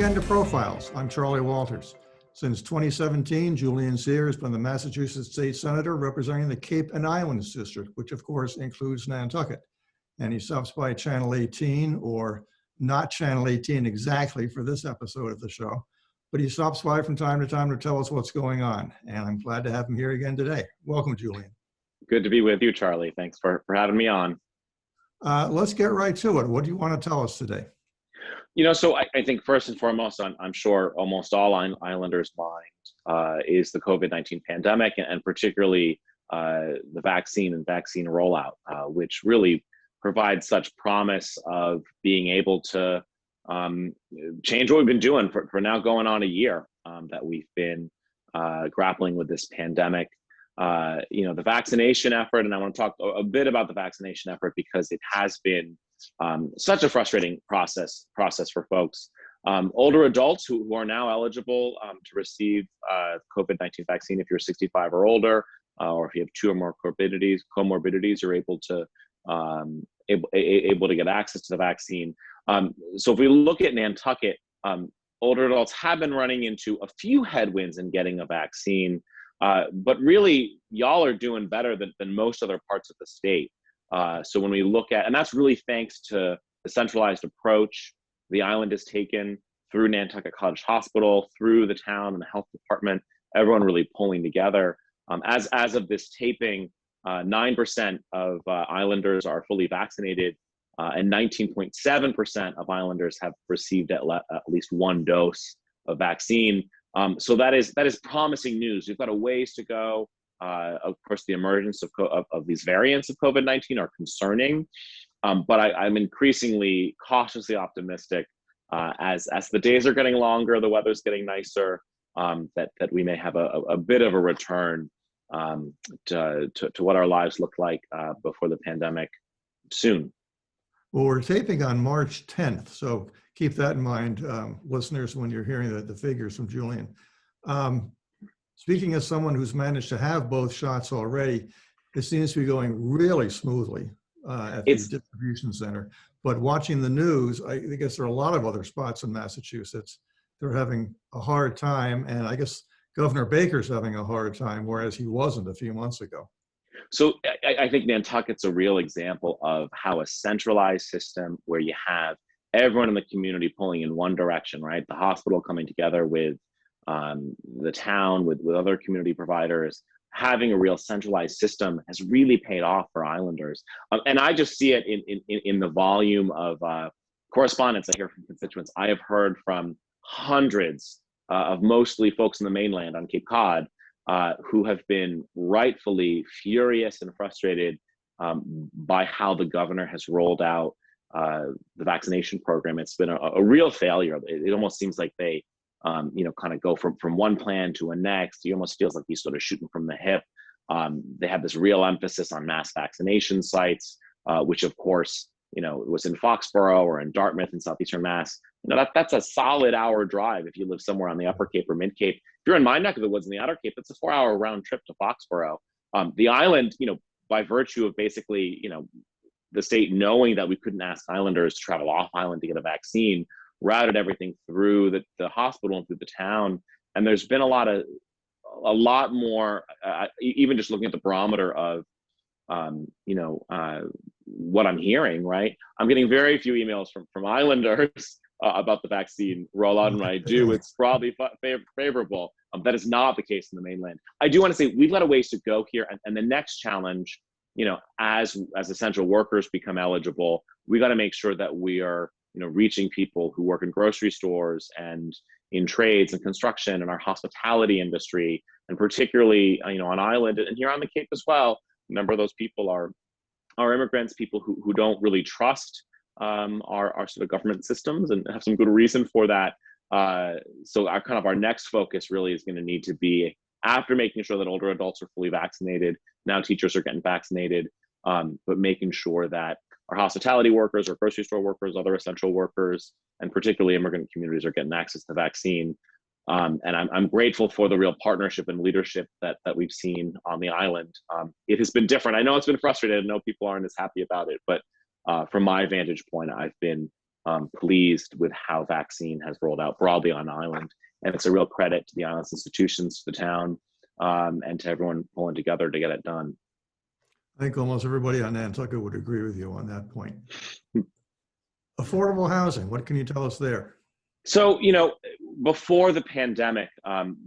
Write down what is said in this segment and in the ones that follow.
again to Profiles. I'm Charlie Walters. Since 2017, Julian Cyr has been the Massachusetts State Senator representing the Cape and Islands District, which of course includes Nantucket. And he stops by Channel 18, or not Channel 18 exactly for this episode of the show, but he stops by from time to time to tell us what's going on. And I'm glad to have him here again today. Welcome, Julian. Good to be with you, Charlie. Thanks for having me on. Let's get right to it. What do you want to tell us today? So I think first and foremost, I'm sure almost all Islanders' mind is the COVID-19 pandemic, and particularly the vaccine and vaccine rollout, which really provides such promise of being able to change what we've been doing for now going on a year that we've been grappling with this pandemic. The vaccination effort, and I want to talk a bit about the vaccination effort because it has been such a frustrating process for folks. Older adults who are now eligible to receive COVID-19 vaccine, if you're 65 or older, or if you have two or more comorbidities, you're able to get access to the vaccine. So if we look at Nantucket, older adults have been running into a few headwinds in getting a vaccine, but really y'all are doing better than most other parts of the state. So when we look at, and that's really thanks to the centralized approach the island has taken through Nantucket College Hospital, through the town and the health department, everyone really pulling together. As of this taping, 9% of Islanders are fully vaccinated, and 19.7% of Islanders have received at least one dose of vaccine. So that is promising news. We've got a ways to go. Of course, the emergence of these variants of COVID-19 are concerning, but I'm increasingly cautiously optimistic as the days are getting longer, the weather's getting nicer, that we may have a bit of a return to what our lives looked like before the pandemic soon. Well, we're taping on March 10th, so keep that in mind, listeners, when you're hearing the figures from Julian. Speaking as someone who's managed to have both shots already, it seems to be going really smoothly at the distribution center. But watching the news, I guess there are a lot of other spots in Massachusetts. They're having a hard time, and I guess Governor Baker's having a hard time, whereas he wasn't a few months ago. So I think Nantucket's a real example of how a centralized system where you have everyone in the community pulling in one direction, right? The hospital coming together with the town, with other community providers, having a real centralized system has really paid off for Islanders. And I just see it in the volume of correspondence I hear from constituents. I have heard from hundreds of mostly folks in the mainland on Cape Cod who have been rightfully furious and frustrated by how the governor has rolled out the vaccination program. It's been a real failure. It almost seems like they kind of go from one plan to a next. It almost feels like he's sort of shooting from the hip. They have this real emphasis on mass vaccination sites, which of course, was in Foxborough or in Dartmouth in Southeastern Mass. That's a solid hour drive if you live somewhere on the Upper Cape or Mid Cape. If you're in my neck of the woods in the Outer Cape, it's a 4-hour round trip to Foxborough. The island, by virtue of basically, the state knowing that we couldn't ask Islanders to travel off island to get a vaccine, routed everything through the hospital and through the town. And there's been a lot more, even just looking at the barometer of, what I'm hearing, right? I'm getting very few emails from Islanders about the vaccine rollout, and when I do, it's broadly favorable. That is not the case in the mainland. I do want to say we've got a ways to go here, and the next challenge, as essential workers become eligible, we got to make sure that we are reaching people who work in grocery stores and in trades and construction and our hospitality industry, and particularly, on island and here on the Cape as well. A number of those people are immigrants, people who don't really trust our sort of government systems and have some good reason for that. So our next focus really is going to need to be, after making sure that older adults are fully vaccinated, now teachers are getting vaccinated, but making sure that our hospitality workers, our grocery store workers, other essential workers, and particularly immigrant communities are getting access to the vaccine. And I'm grateful for the real partnership and leadership that we've seen on the island. It has been different. I know it's been frustrating. I know people aren't as happy about it, but from my vantage point, I've been pleased with how vaccine has rolled out broadly on island. And it's a real credit to the island's institutions, to the town, and to everyone pulling together to get it done. I think almost everybody on Nantucket would agree with you on that point. Affordable housing, what can you tell us there? So, before the pandemic,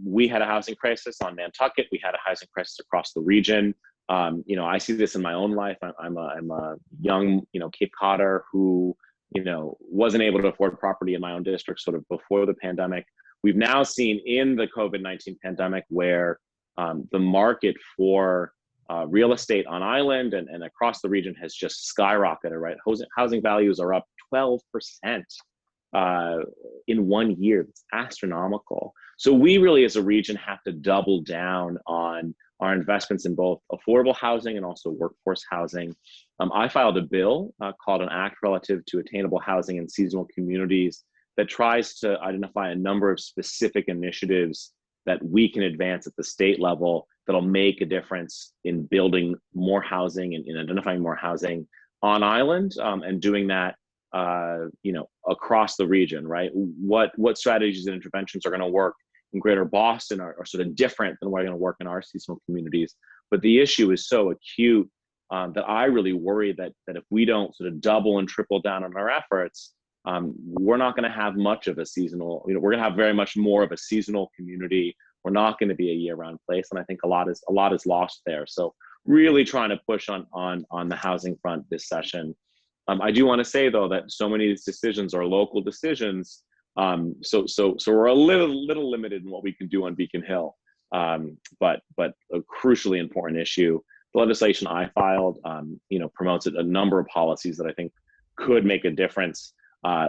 we had a housing crisis on Nantucket. We had a housing crisis across the region. I see this in my own life. I'm a young, Cape Codder who, wasn't able to afford property in my own district sort of before the pandemic. We've now seen in the COVID-19 pandemic where the market for real estate on island and across the region has just skyrocketed, right? Housing values are up 12% in 1 year. It's astronomical. So we really, as a region, have to double down on our investments in both affordable housing and also workforce housing. I filed a bill called an Act Relative to Attainable Housing in Seasonal Communities that tries to identify a number of specific initiatives that we can advance at the state level that'll make a difference in building more housing and in identifying more housing on island, and doing that across the region, right? What strategies and interventions are going to work in Greater Boston are sort of different than what are going to work in our seasonal communities. But the issue is so acute that I really worry that if we don't sort of double and triple down on our efforts, we're not going to have much of a seasonal, we're going to have very much more of a seasonal community. We're not going to be a year-round place. And I think a lot is lost there. So really trying to push on the housing front this session. I do want to say though, that so many of these decisions are local decisions. So we're a little limited in what we can do on Beacon Hill. But a crucially important issue. The legislation I filed, promotes a number of policies that I think could make a difference.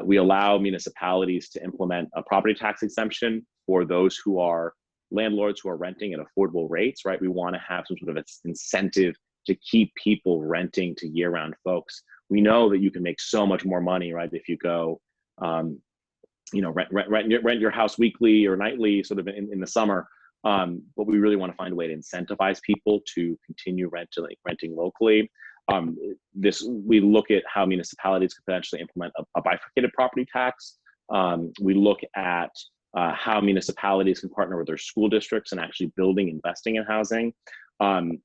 We allow municipalities to implement a property tax exemption for those who are landlords who are renting at affordable rates, right? We want to have some sort of incentive to keep people renting to year-round folks. We know that you can make so much more money, right? If you go, rent your house weekly or nightly, sort of in the summer. But we really want to find a way to incentivize people to continue renting locally. We look at how municipalities could potentially implement a bifurcated property tax. We look at how municipalities can partner with their school districts and actually investing in housing. We're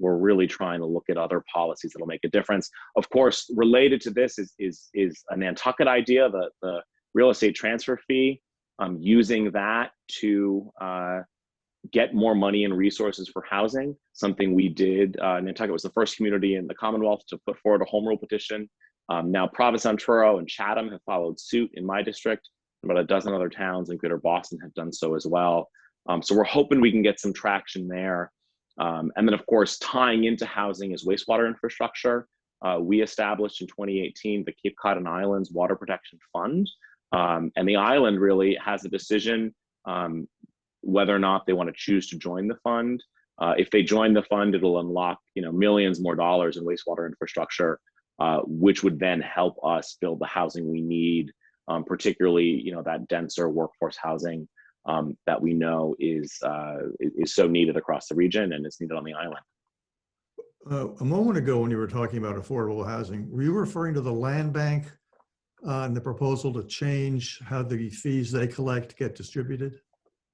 really trying to look at other policies that'll make a difference. Of course, related to this is a Nantucket idea, the real estate transfer fee, using that to get more money and resources for housing, something we did. Nantucket was the first community in the Commonwealth to put forward a home rule petition. Now Provincetown, Truro, and Chatham have followed suit in my district. About a dozen other towns in Greater Boston have done so as well. So we're hoping we can get some traction there. And then of course, tying into housing is wastewater infrastructure. We established in 2018 the Cape Cod and Islands Water Protection Fund. And the island really has a decision whether or not they want to choose to join the fund. If they join the fund, it'll unlock millions more dollars in wastewater infrastructure, which would then help us build the housing we need, particularly that denser workforce housing that we know is so needed across the region and is needed on the island. A moment ago, when you were talking about affordable housing, were you referring to the land bank and the proposal to change how the fees they collect get distributed?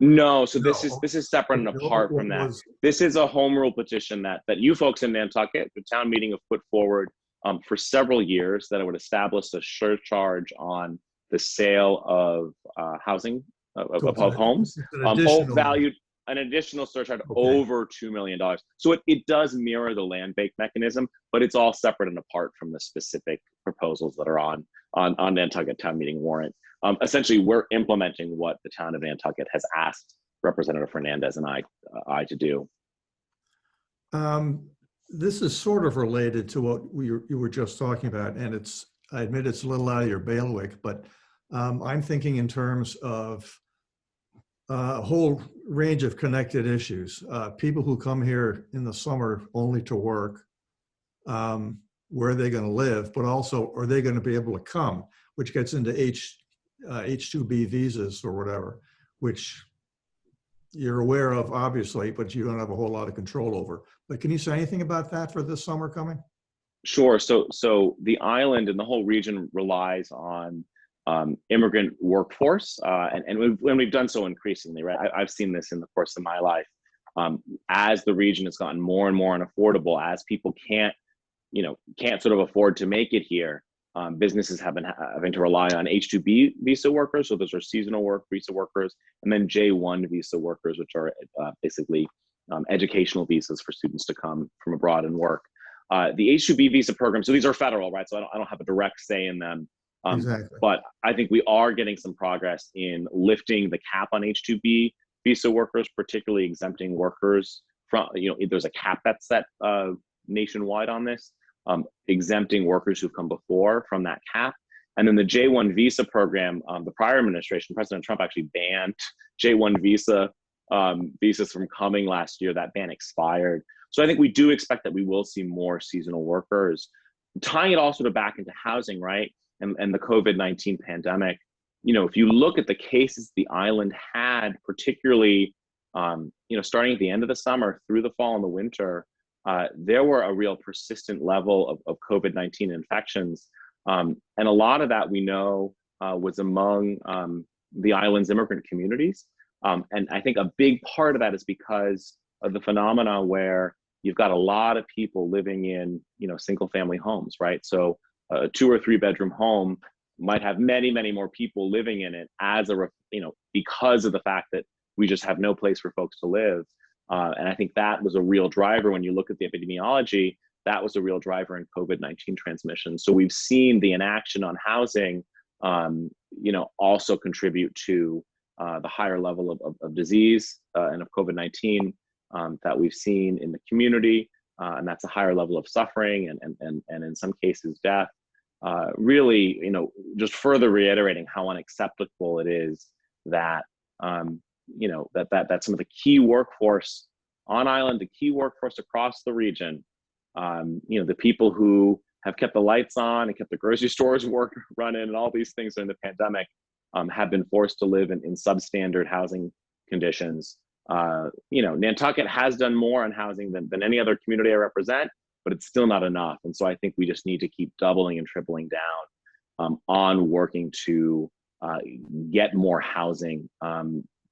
No, so No. this is separate and apart from that. This is a home rule petition that you folks in Nantucket, the town meeting, have put forward for several years, that it would establish a surcharge on the sale of housing, of homes, valued an additional surcharge over $2 million. So it does mirror the land bank mechanism, but it's all separate and apart from the specific proposals that are on Nantucket town meeting warrant. Essentially, we're implementing what the town of Nantucket has asked Representative Fernandez and I to do. This is sort of related to what you were just talking about, and I admit it's a little out of your bailiwick, but I'm thinking in terms of a whole range of connected issues. People who come here in the summer only to work, where are they going to live, but also are they going to be able to come, which gets into H-2B visas or whatever, which you're aware of, obviously, but you don't have a whole lot of control over. But can you say anything about that for this summer coming? Sure. So the island and the whole region relies on immigrant workforce, and we've done so increasingly, right? I've seen this in the course of my life. As the region has gotten more and more unaffordable, as people can't sort of afford to make it here, businesses have been having to rely on H-2B visa workers. So those are seasonal work visa workers, and then J-1 visa workers, which are basically educational visas for students to come from abroad and work. The H-2B visa program, so these are federal, right? So I don't have a direct say in them. Exactly. But I think we are getting some progress in lifting the cap on H-2B visa workers, particularly exempting workers from, there's a cap that's set nationwide on this, exempting workers who've come before from that cap. And then the J-1 visa program, the prior administration, President Trump actually banned J-1 visas from coming last year. That ban expired. So I think we do expect that we will see more seasonal workers. Tying it all sort of back into housing, right? And the COVID-19 pandemic, if you look at the cases the island had, particularly, starting at the end of the summer through the fall and the winter, there were a real persistent level of COVID-19 infections. And a lot of that we know was among the island's immigrant communities. And I think a big part of that is because of the phenomena where you've got a lot of people living in, single family homes, right? So a 2 or 3 bedroom home might have many, many more people living in it because of the fact that we just have no place for folks to live. And I think that was a real driver when you look at the epidemiology. That was a real driver in COVID-19 transmission. So we've seen the inaction on housing, also contribute to the higher level of disease and of COVID-19 that we've seen in the community, and that's a higher level of suffering and in some cases death. Really, just further reiterating how unacceptable it is that that some of the key workforce on island, the key workforce across the region, the people who have kept the lights on and kept the grocery stores running and all these things during the pandemic, have been forced to live in substandard housing conditions. Nantucket has done more on housing than any other community I represent, but it's still not enough. And so I think we just need to keep doubling and tripling down on working to get more housing,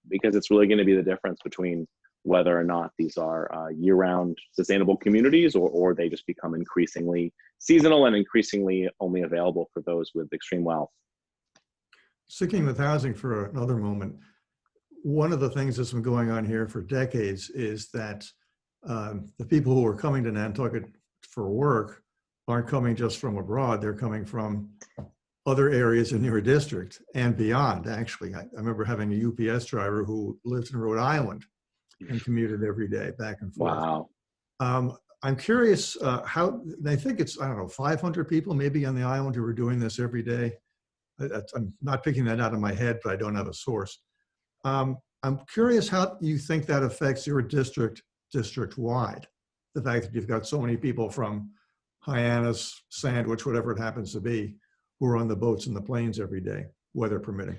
because it's really going to be the difference between whether or not these are year-round sustainable communities or they just become increasingly seasonal and increasingly only available for those with extreme wealth. Sticking with housing for another moment, one of the things that's been going on here for decades is that the people who are coming to Nantucket for work aren't coming just from abroad, they're coming from other areas in your district and beyond, actually. I remember having a UPS driver who lived in Rhode Island and commuted every day back and forth. Wow. I'm curious how, I think it's, 500 people maybe on the island who are doing this every day. I'm not picking that out of my head, but I don't have a source. I'm curious how you think that affects your district-wide. The fact that you've got so many people from Hyannis, Sandwich, whatever it happens to be, who are on the boats and the planes every day, weather permitting.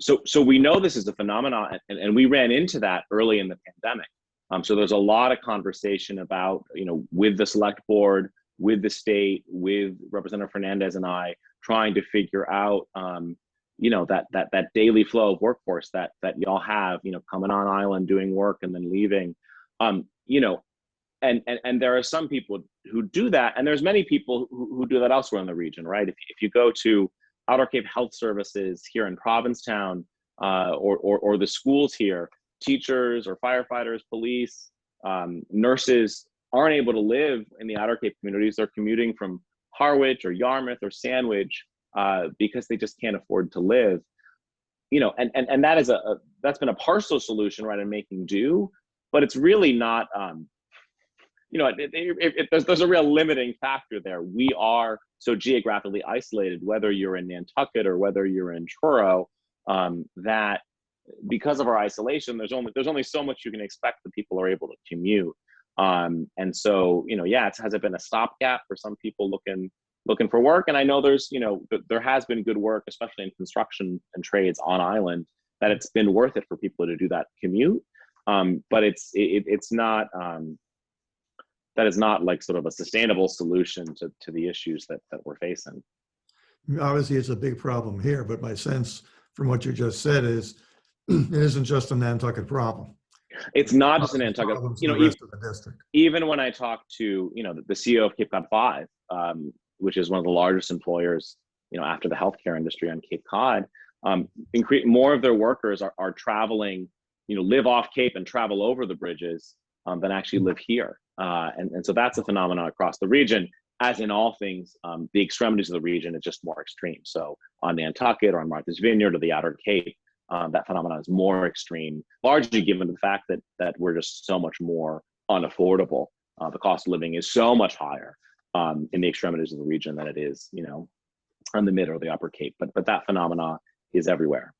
So we know this is a phenomenon, and we ran into that early in the pandemic. So there's a lot of conversation about, with the select board, with the state, with Representative Fernandez and I, trying to figure out, that daily flow of workforce that y'all have, coming on island, doing work, and then leaving, and there are some people who do that, and there's many people who do that elsewhere in the region, right? If you go to Outer Cape Health Services here in Provincetown, or the schools here, teachers or firefighters, police, nurses aren't able to live in the Outer Cape communities. They're commuting from Harwich or Yarmouth or Sandwich because they just can't afford to live. And that is that's been a partial solution, right, in making do, but it's really not. There's a real limiting factor there. We are so geographically isolated, whether you're in Nantucket or whether you're in Truro, that because of our isolation, there's only so much you can expect that people are able to commute. And so, has it been a stopgap for some people looking for work? And I know there has been good work, especially in construction and trades on island, that it's been worth it for people to do that commute. But it's not. that is not like sort of a sustainable solution to the issues that we're facing. Obviously, it's a big problem here, but my sense from what you just said is it isn't just a Nantucket problem. It's not just a Nantucket, Problems you in know, the rest of the district. even when I talk to, you know, the CEO of Cape Cod 5, which is one of the largest employers, you know, after the healthcare industry on Cape Cod, more of their workers are traveling, you know, live off Cape and travel over the bridges than actually live here. And so that's a phenomenon across the region. As in all things, the extremities of the region is just more extreme. So on Nantucket or on Martha's Vineyard or the Outer Cape, that phenomenon is more extreme, largely given the fact that we're just so much more unaffordable. The cost of living is so much higher in the extremities of the region than it is, you know, on the mid or the Upper Cape. But that phenomena is everywhere.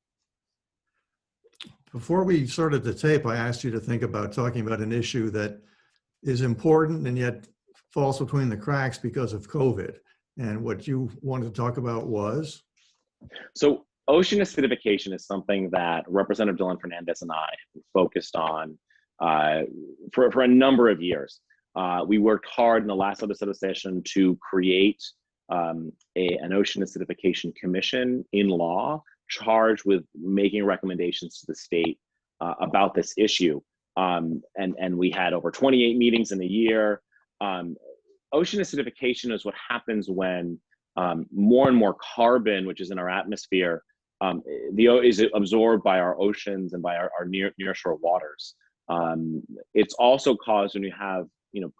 Before we started the tape, I asked you to think about talking about an issue that is important and yet falls between the cracks because of COVID. And what you wanted to talk about was? So ocean acidification is something that Representative Dylan Fernandez and I have focused on for a number of years. We worked hard in the last legislative session to create an ocean acidification commission in law charged with making recommendations to the state about this issue. And we had over 28 meetings in a year. Ocean acidification is what happens when more and more carbon, which is in our atmosphere, is absorbed by our oceans and by our nearshore waters. It's also caused when you have, you know,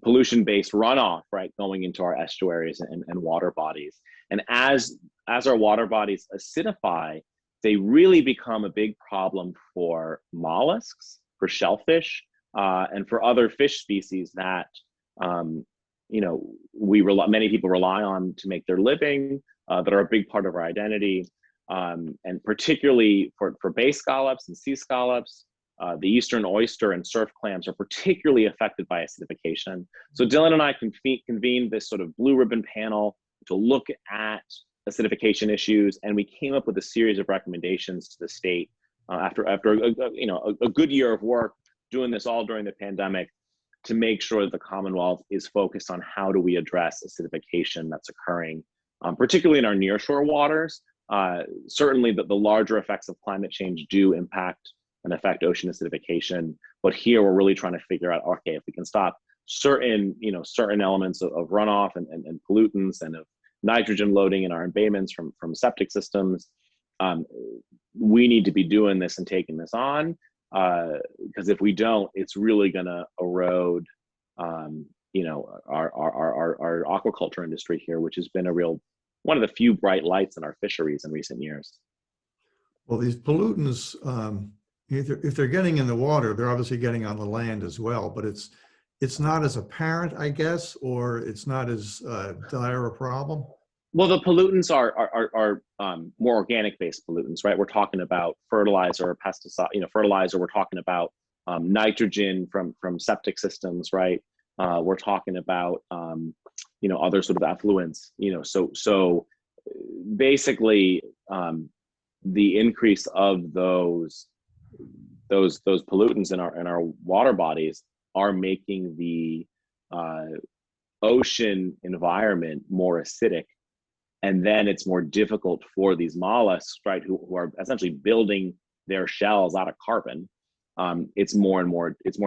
pollution-based runoff, right, going into our estuaries and water bodies. And as our water bodies acidify, they really become a big problem for mollusks, for shellfish, and for other fish species that, you know, many people rely on to make their living, that are a big part of our identity. And particularly for bay scallops and sea scallops, the eastern oyster and surf clams are particularly affected by acidification. So Dylan and I convened this sort of blue ribbon panel to look at acidification issues, and we came up with a series of recommendations to the state after a good year of work doing this all during the pandemic to make sure that the Commonwealth is focused on how do we address acidification that's occurring, particularly in our nearshore waters. Certainly the larger effects of climate change do impact and affect ocean acidification, but here we're really trying to figure out, okay, if we can stop certain elements of runoff and pollutants and of nitrogen loading in our embayments from septic systems, we need to be doing this and taking this on, because if we don't, it's really going to erode, you know, our aquaculture industry here, which has been one of the few bright lights in our fisheries in recent years. Well, these pollutants, if they're getting in the water, they're obviously getting on the land as well, but it's not as apparent, I guess, or it's not as dire a problem. Well, the pollutants are more organic-based pollutants, right? We're talking about fertilizer or pesticide, you know, fertilizer. We're talking about nitrogen from septic systems, right? We're talking about you know, other sort of effluents, you know. So basically, the increase of those pollutants in our water bodies are making the ocean environment more acidic. And then it's more difficult for these mollusks, right, who are essentially building their shells out of carbon. It's more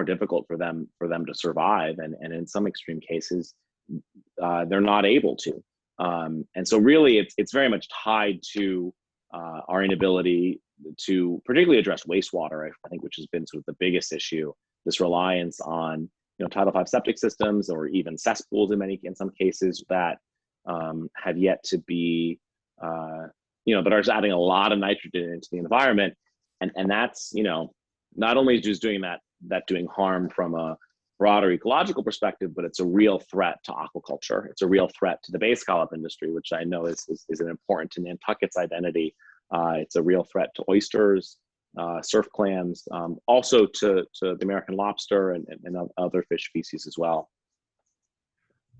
difficult for them to survive, and in some extreme cases, they're not able to. And so really, it's very much tied to our inability to particularly address wastewater, I think, which has been sort of the biggest issue. This reliance on, you know, Title V septic systems or even cesspools in some cases that have yet to be, you know, that are just adding a lot of nitrogen into the environment, and that's, you know, not only just doing harm from a broader ecological perspective, but it's a real threat to aquaculture. It's a real threat to the bay scallop industry, which I know is an important to Nantucket's identity. It's a real threat to oysters, surf clams, also to the American lobster and other fish species as well.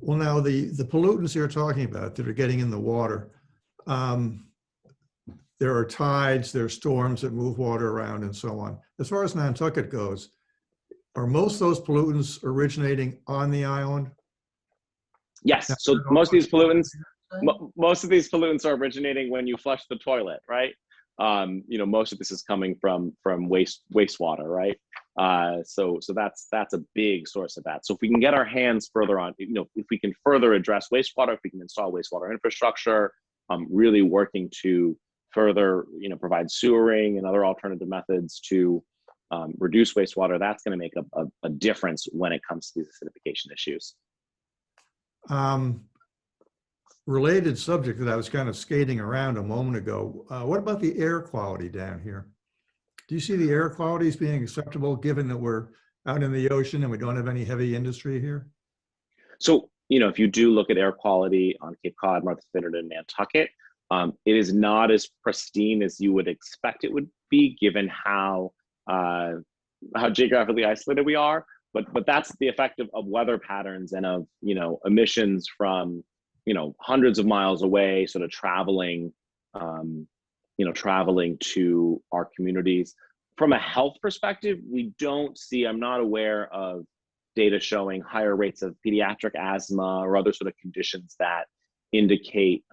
Well, now the pollutants you're talking about that are getting in the water, there are tides, there are storms that move water around and so on. As far as Nantucket goes, Are most of those pollutants originating on the island? Yes. So most of these pollutants are originating when you flush the toilet, right? Most of this is coming from wastewater, right? So that's a big source of that. So if we can get our hands further on, if we can further address wastewater, if we can install wastewater infrastructure, really working to further, provide sewering and other alternative methods to reduce wastewater, that's going to make a difference when it comes to these acidification issues. Related subject that I was kind of skating around a moment ago. What about the air quality down here? Do you see the air quality as being acceptable given that we're out in the ocean and we don't have any heavy industry here? So, if you do look at air quality on Cape Cod, Martha's Vineyard, and Nantucket, it is not as pristine as you would expect it would be given how geographically isolated we are. But that's the effect of weather patterns and of, emissions from, hundreds of miles away, sort of traveling to our communities. From a health perspective, I'm not aware of data showing higher rates of pediatric asthma or other sort of conditions that indicate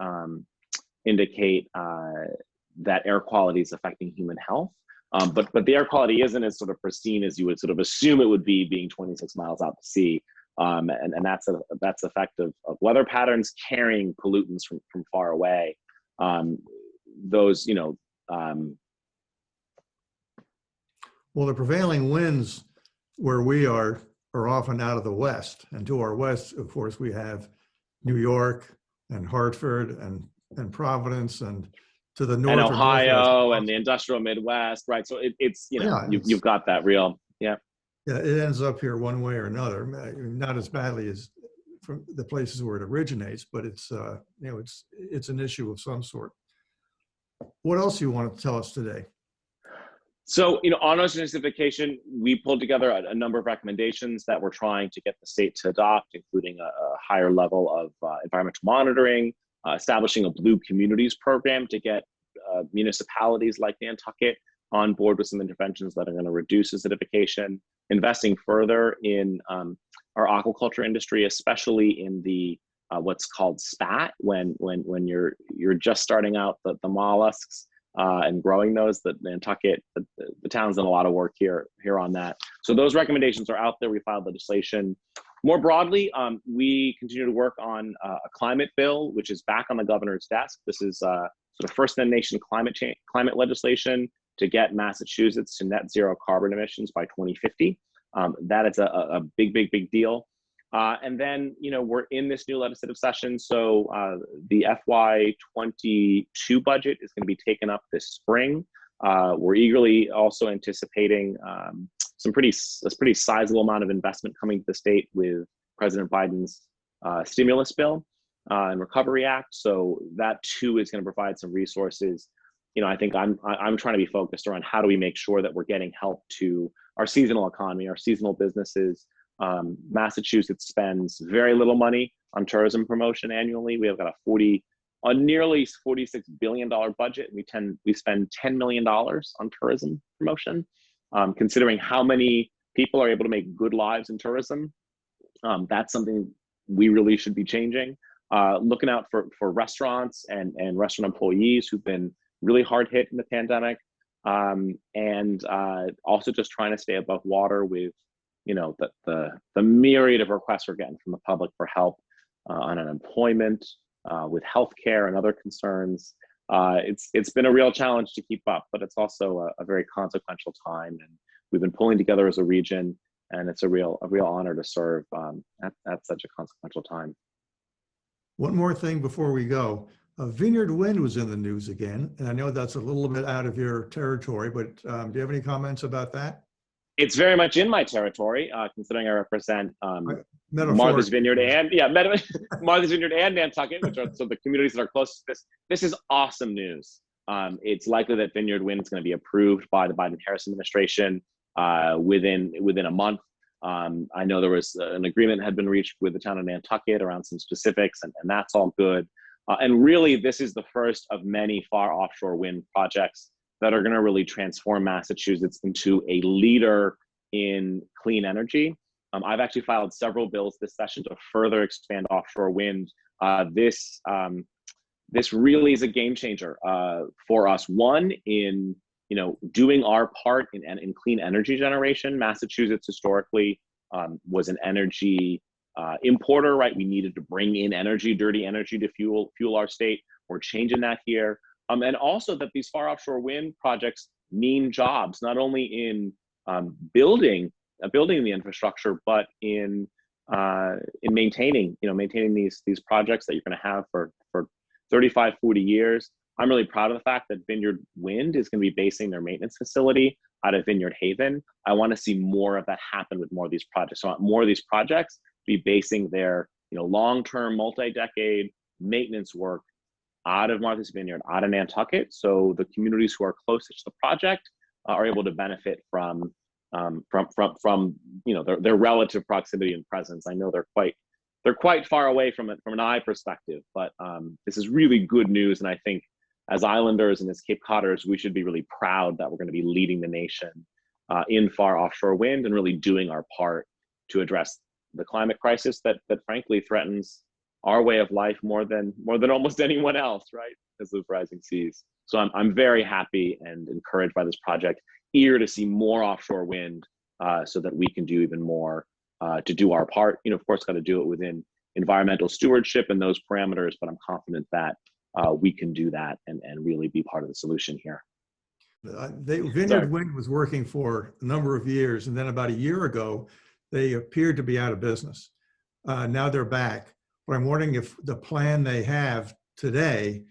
that air quality is affecting human health. But the air quality isn't as sort of pristine as you would sort of assume it would be, being 26 miles out to sea. And that's the effect of weather patterns carrying pollutants from far away. Well, the prevailing winds where we are often out of the west, and to our west, of course, we have New York and Hartford and Providence, and to the north, and Ohio and the industrial Midwest, right? So you've got that real, yeah. Yeah, it ends up here one way or another, not as badly as from the places where it originates, but it's an issue of some sort. What else do you want to tell us today? So, on ocean acidification, we pulled together a number of recommendations that we're trying to get the state to adopt, including a higher level of environmental monitoring, establishing a Blue Communities program to get municipalities like Nantucket on board with some interventions that are going to reduce acidification, investing further in our aquaculture industry, especially in the what's called spat, when you're just starting out the mollusks and growing those. That Nantucket, the town's done a lot of work here on that. So those recommendations are out there. We filed legislation. More broadly, we continue to work on a climate bill, which is back on the governor's desk. This is sort of first in the nation climate legislation to get Massachusetts to net zero carbon emissions by 2050. That is a big deal. And then, we're in this new legislative session. So the FY22 budget is going to be taken up this spring. We're eagerly also anticipating a pretty sizable amount of investment coming to the state with President Biden's stimulus bill and Recovery Act. So that too is going to provide some resources. I think I'm trying to be focused around how do we make sure that we're getting help to our seasonal economy, our seasonal businesses. Massachusetts spends very little money on tourism promotion annually. We have got a nearly $46 billion budget. We spend $10 million on tourism promotion. Considering how many people are able to make good lives in tourism, that's something we really should be changing. Looking out for restaurants and restaurant employees who've been really hard hit in the pandemic, and also just trying to stay above water with the myriad of requests we're getting from the public for help on unemployment, with healthcare and other concerns. It's been a real challenge to keep up, but it's also a very consequential time, and we've been pulling together as a region, and it's a real honor to serve at such a consequential time. One more thing before we go. Vineyard Wind was in the news again, and I know that's a little bit out of your territory, but do you have any comments about that? It's very much in my territory, considering I represent Martha's Vineyard and Martha's Vineyard and Nantucket, which are so the communities that are closest to this. This is awesome news. It's likely that Vineyard Wind is going to be approved by the Biden-Harris administration within a month. I know there was an agreement that had been reached with the town of Nantucket around some specifics, and that's all good. And really, this is the first of many far offshore wind projects that are going to really transform Massachusetts into a leader in clean energy. I've actually filed several bills this session to further expand offshore wind. This really is a game changer for us. One, in doing our part in clean energy generation. Massachusetts historically was an energy importer, right? We needed to bring in energy, dirty energy, to fuel our state. We're changing that here, and also that these far offshore wind projects mean jobs, not only in building the infrastructure, but in maintaining these projects that you're going to have for 35, 40 years. I'm really proud of the fact that Vineyard Wind is going to be basing their maintenance facility out of Vineyard Haven. I want to see more of that happen with more of these projects. I want more of these projects to be basing their long-term, multi-decade maintenance work out of Martha's Vineyard, out of Nantucket, so the communities who are closest to the project are able to benefit from their relative proximity and presence. I know they're quite far away from it from an eye perspective, but this is really good news. And I think as islanders and as Cape Codders, we should be really proud that we're going to be leading the nation in far offshore wind and really doing our part to address the climate crisis that frankly threatens our way of life more than almost anyone else, right? Because of rising seas. So I'm very happy and encouraged by this project, eager to see more offshore wind so that we can do even more to do our part. Of course, got to do it within environmental stewardship and those parameters, but I'm confident that we can do that and really be part of the solution here. Vineyard Wind was working for a number of years, and then about a year ago, they appeared to be out of business. Now they're back. But I'm wondering if the plan they have today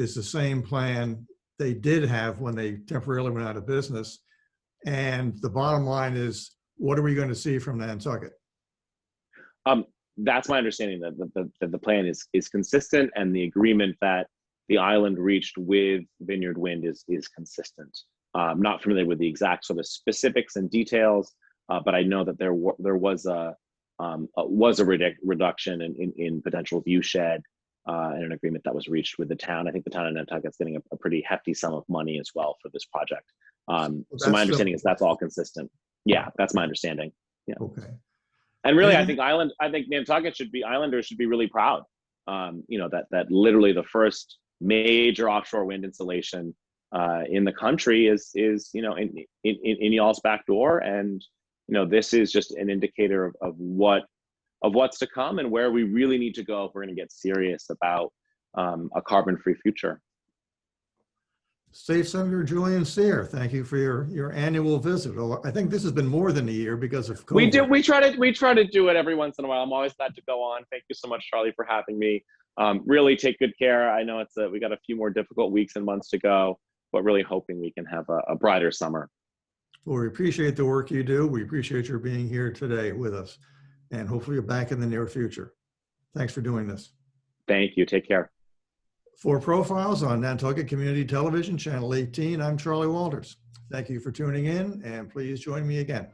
is the same plan they did have when they temporarily went out of business. And the bottom line is, what are we going to see from Nantucket? That's my understanding that the plan is consistent, and the agreement that the island reached with Vineyard Wind is consistent. I'm not familiar with the exact sort of specifics and details, but I know that there was a reduction in potential view shed and an agreement that was reached with the town. I think the town of Nantucket's getting a pretty hefty sum of money as well for this project. So my understanding is that's all consistent. Yeah, that's my understanding. Yeah. Okay. And really, I think Nantucket Islanders should be really proud. That literally the first major offshore wind installation in the country is in y'all's back door, and this is just an indicator of what's to come and where we really need to go if we're going to get serious about a carbon-free future. State Senator Julian Cyr, thank you for your annual visit. I think this has been more than a year because of COVID. We try to do it every once in a while. I'm always glad to go on. Thank you so much, Charlie, for having me. Really take good care. I know we got a few more difficult weeks and months to go, but really hoping we can have a brighter summer. Well, we appreciate the work you do. We appreciate your being here today with us, and hopefully you're back in the near future. Thanks for doing this. Thank you. Take care. For Profiles on Nantucket Community Television, Channel 18, I'm Charlie Walters. Thank you for tuning in, and please join me again.